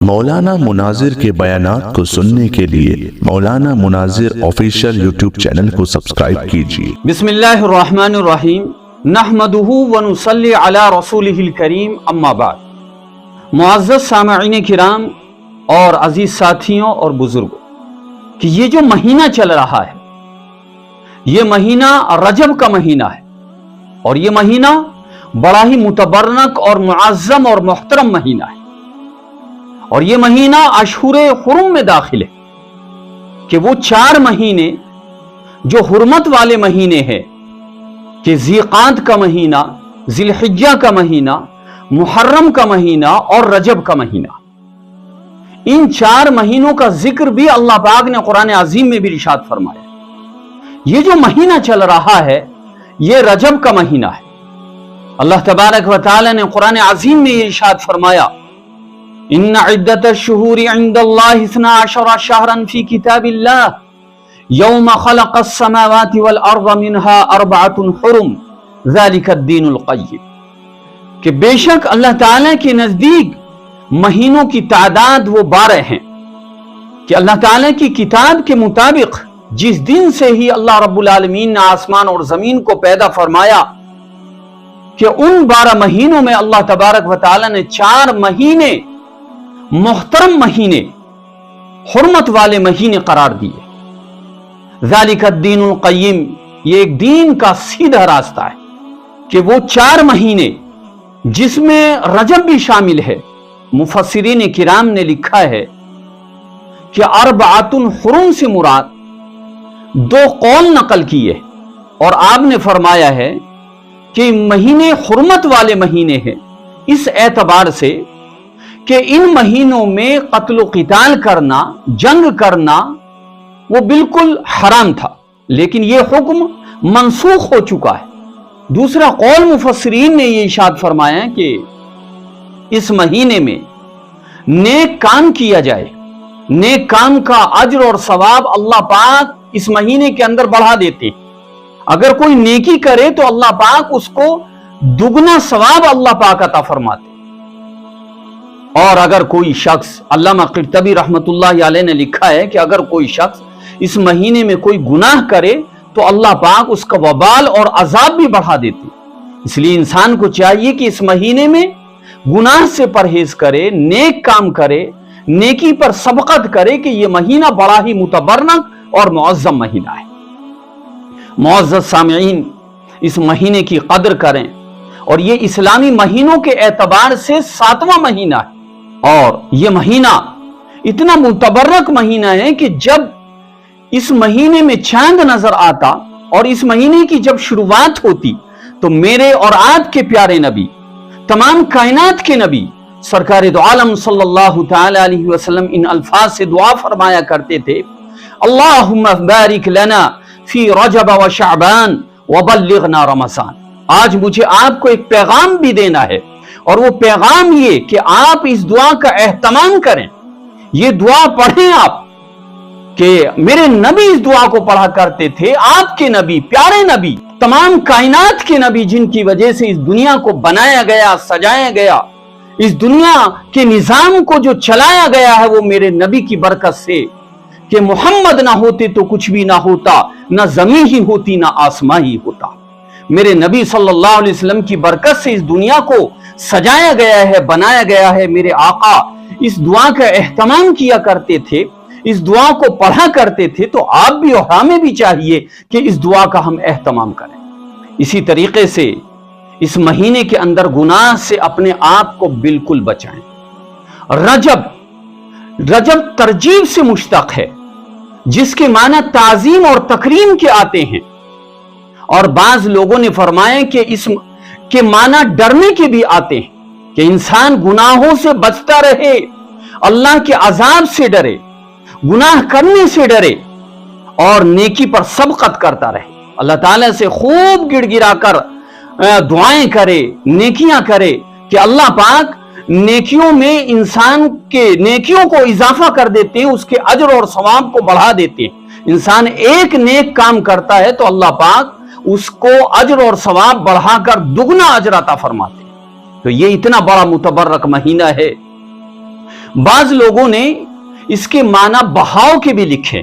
مولانا مناظر کے بیانات کو سننے کے لیے مولانا مناظر آفیشیل یوٹیوب چینل کو سبسکرائب کیجیے۔ بسم اللہ الرحمن الرحیم، نحمدہ ونصلی علی رسولہ الکریم، اما بعد۔ معزز سامعین کرام اور عزیز ساتھیوں اور بزرگوں، کہ یہ جو مہینہ چل رہا ہے یہ مہینہ رجب کا مہینہ ہے، اور یہ مہینہ بڑا ہی متبرک اور معظم اور محترم مہینہ ہے، اور یہ مہینہ اشہر حرم میں داخل ہے کہ وہ 4 مہینے جو حرمت والے مہینے ہیں کہ ذی قعدہ کا مہینہ، ذی الحجہ کا مہینہ، محرم کا مہینہ اور رجب کا مہینہ، ان 4 مہینوں کا ذکر بھی اللہ پاک نے قرآن عظیم میں بھی ارشاد فرمایا۔ یہ جو مہینہ چل رہا ہے یہ رجب کا مہینہ ہے۔ اللہ تبارک و تعالی نے قرآن عظیم میں یہ ارشاد فرمایا، ان عدت الشہور عند اللہ 12 شہرا فی کتاب اللہ یوم خلق السماوات والارض منها 4 حرم ذالک الدین القیم، کہ بے شک اللہ تعالیٰ کے نزدیک مہینوں کی تعداد وہ 12 ہیں کہ اللہ تعالیٰ کی کتاب کے مطابق جس دن سے ہی اللہ رب العالمین نے آسمان اور زمین کو پیدا فرمایا کہ ان 12 مہینوں میں اللہ تبارک و تعالیٰ نے 4 مہینے محترم مہینے، حرمت والے مہینے قرار دیے۔ ذالک الدین القیم، یہ ایک دین کا سیدھا راستہ ہے کہ وہ 4 مہینے جس میں رجب بھی شامل ہے۔ مفسرین کرام نے لکھا ہے کہ 4 حرم سے مراد 2 قول نقل کیے، اور آپ نے فرمایا ہے کہ مہینے حرمت والے مہینے ہیں اس اعتبار سے کہ ان مہینوں میں قتل و قتال کرنا، جنگ کرنا وہ بالکل حرام تھا، لیکن یہ حکم منسوخ ہو چکا ہے۔ دوسرا قول مفسرین نے یہ ارشاد فرمایا کہ اس مہینے میں نیک کام کیا جائے، نیک کام کا اجر اور ثواب اللہ پاک اس مہینے کے اندر بڑھا دیتے ہیں۔ اگر کوئی نیکی کرے تو اللہ پاک اس کو دگنا ثواب اللہ پاک عطا فرماتے، اور اگر کوئی شخص، علامہ قرطبی رحمت اللہ علیہ نے لکھا ہے کہ اگر کوئی شخص اس مہینے میں کوئی گناہ کرے تو اللہ پاک اس کا وبال اور عذاب بھی بڑھا دیتے۔ اس لیے انسان کو چاہیے کہ اس مہینے میں گناہ سے پرہیز کرے، نیک کام کرے، نیکی پر سبقت کرے کہ یہ مہینہ بڑا ہی متبرک اور معظم مہینہ ہے۔ معزز سامعین، اس مہینے کی قدر کریں، اور یہ اسلامی مہینوں کے اعتبار سے 7واں مہینہ ہے، اور یہ مہینہ اتنا متبرک مہینہ ہے کہ جب اس مہینے میں چاند نظر آتا اور اس مہینے کی جب شروعات ہوتی تو میرے اور آپ کے پیارے نبی، تمام کائنات کے نبی سرکار دو عالم صلی اللہ تعالی علیہ وسلم ان الفاظ سے دعا فرمایا کرتے تھے، اللہم بارک لنا فی رجب و شعبان وبلغنا رمضان۔ آج مجھے آپ کو ایک پیغام بھی دینا ہے، اور وہ پیغام یہ کہ آپ اس دعا کا اہتمام کریں، یہ دعا پڑھیں آپ، کہ میرے نبی اس دعا کو پڑھا کرتے تھے، آپ کے نبی، پیارے نبی، تمام کائنات کے نبی جن کی وجہ سے اس دنیا کو بنایا گیا، سجایا گیا، اس دنیا کے نظام کو جو چلایا گیا ہے وہ میرے نبی کی برکت سے، کہ محمد نہ ہوتے تو کچھ بھی نہ ہوتا، نہ زمین ہی ہوتی نہ آسمان ہی ہوتا۔ میرے نبی صلی اللہ علیہ وسلم کی برکت سے اس دنیا کو سجایا گیا ہے، بنایا گیا ہے۔ میرے آقا اس دعا کا اہتمام کیا کرتے تھے، اس دعا کو پڑھا کرتے تھے، تو آپ بھی اور ہمیں بھی چاہیے کہ اس دعا کا ہم اہتمام کریں۔ اسی طریقے سے اس مہینے کے اندر گناہ سے اپنے آپ کو بالکل بچائیں۔ رجب ترجیب سے مشتق ہے، جس کے معنی تعظیم اور تکریم کے آتے ہیں، اور بعض لوگوں نے فرمایا کہ اس کے معنی ڈرنے کے بھی آتے ہیں، کہ انسان گناہوں سے بچتا رہے، اللہ کے عذاب سے ڈرے، گناہ کرنے سے ڈرے، اور نیکی پر سبقت کرتا رہے، اللہ تعالیٰ سے خوب گڑ گڑا کر دعائیں کرے، نیکیاں کرے، کہ اللہ پاک نیکیوں میں انسان کے نیکیوں کو اضافہ کر دیتے ہیں، اس کے اجر اور ثواب کو بڑھا دیتے ہیں۔ انسان ایک نیک کام کرتا ہے تو اللہ پاک اس کو اجر اور ثواب بڑھا کر دگنا اجر عطا فرماتے ہیں۔ تو یہ اتنا بڑا متبرک مہینہ ہے۔ بعض لوگوں نے اس کے معنی بہاؤ کے بھی لکھے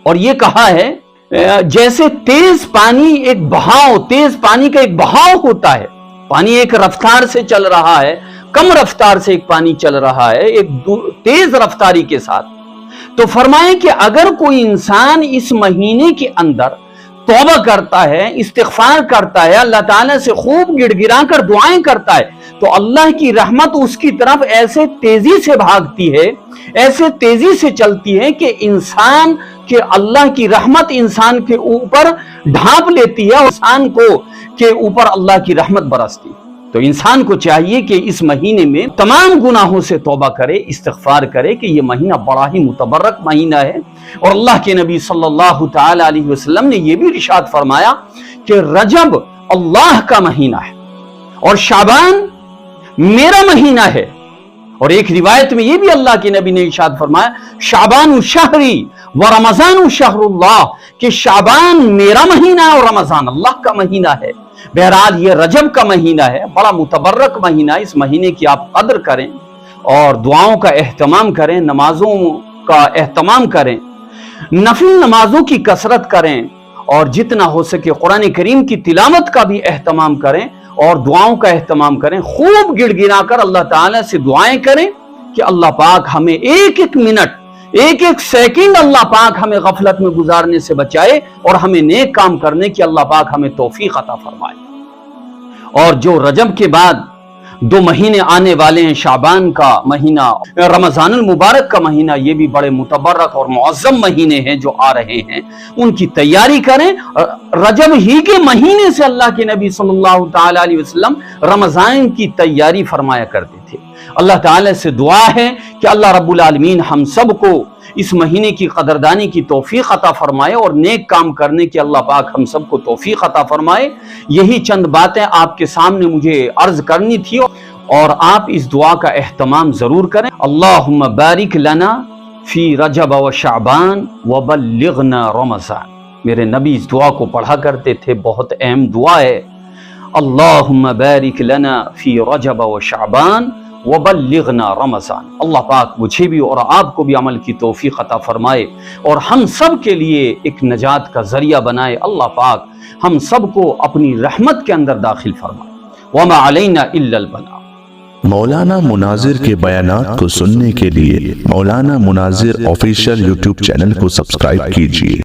اور یہ کہا ہے جیسے تیز پانی ایک بہاؤ، تیز پانی کا ایک بہاؤ ہوتا ہے، پانی ایک رفتار سے چل رہا ہے، کم رفتار سے ایک پانی چل رہا ہے ایک تیز رفتاری کے ساتھ، تو فرمائیں کہ اگر کوئی انسان اس مہینے کے اندر توبہ کرتا ہے، استغفار کرتا ہے، اللہ تعالیٰ سے خوب گڑ گڑا کر دعائیں کرتا ہے، تو اللہ کی رحمت اس کی طرف ایسے تیزی سے بھاگتی ہے، ایسے تیزی سے چلتی ہے کہ انسان کہ اللہ کی رحمت انسان کے اوپر ڈھانپ لیتی ہے اور انسان کو کے اوپر اللہ کی رحمت برستی ہے۔ تو انسان کو چاہیے کہ اس مہینے میں تمام گناہوں سے توبہ کرے، استغفار کرے کہ یہ مہینہ بڑا ہی متبرک مہینہ ہے، اور اللہ کے نبی صلی اللہ تعالی علیہ وسلم نے یہ بھی ارشاد فرمایا کہ رجب اللہ کا مہینہ ہے اور شعبان میرا مہینہ ہے، اور ایک روایت میں یہ بھی اللہ کے نبی نے ارشاد فرمایا شعبان شہری و رمضان شہر اللہ، کہ شعبان میرا مہینہ ہے اور رمضان اللہ کا مہینہ ہے۔ بہرحال یہ رجب کا مہینہ ہے، بڑا متبرک مہینہ، اس مہینے کی آپ قدر کریں اور دعاؤں کا اہتمام کریں، نمازوں کا اہتمام کریں، نفل نمازوں کی کثرت کریں، اور جتنا ہو سکے قرآن کریم کی تلاوت کا بھی اہتمام کریں اور دعاؤں کا اہتمام کریں، خوب گڑ گڑا کر اللہ تعالیٰ سے دعائیں کریں کہ اللہ پاک ہمیں ایک ایک منٹ، ایک ایک سیکنڈ اللہ پاک ہمیں غفلت میں گزارنے سے بچائے اور ہمیں نیک کام کرنے کی اللہ پاک ہمیں توفیق عطا فرمائے۔ اور جو رجب کے بعد 2 مہینے آنے والے ہیں، شعبان کا مہینہ، رمضان المبارک کا مہینہ، یہ بھی بڑے متبرک اور معظم مہینے ہیں جو آ رہے ہیں، ان کی تیاری کریں۔ رجب ہی کے مہینے سے اللہ کے نبی صلی اللہ تعالی علیہ وسلم رمضان کی تیاری فرمایا کرتے تھے۔ اللہ تعالی سے دعا ہے کہ اللہ رب العالمین ہم سب کو اس مہینے کی قدردانی کی توفیق عطا فرمائے اور نیک کام کرنے کی اللہ پاک ہم سب کو توفیق عطا فرمائے۔ یہی چند باتیں آپ کے سامنے مجھے عرض کرنی تھی اور آپ اس دعا کا اہتمام ضرور کریں۔ اللہم بارک لنا فی رجب و شعبان وبلغنا رمضان۔ میرے نبی اس دعا کو پڑھا کرتے تھے، بہت اہم دعا ہے۔ اللہم بارک لنا فی رجب و شعبان وبلغنا رمضان۔ اللہ پاک مجھے بھی اور آپ کو بھی عمل کی توفیق عطا فرمائے اور ہم سب کے لیے ایک نجات کا ذریعہ بنائے۔ اللہ پاک ہم سب کو اپنی رحمت کے اندر داخل فرمائے۔ وما علینا الا البلاغ۔ مولانا مناظر کے بیانات کو سننے کے لیے مولانا مناظر آفیشیل یوٹیوب چینل کو سبسکرائب کیجیے۔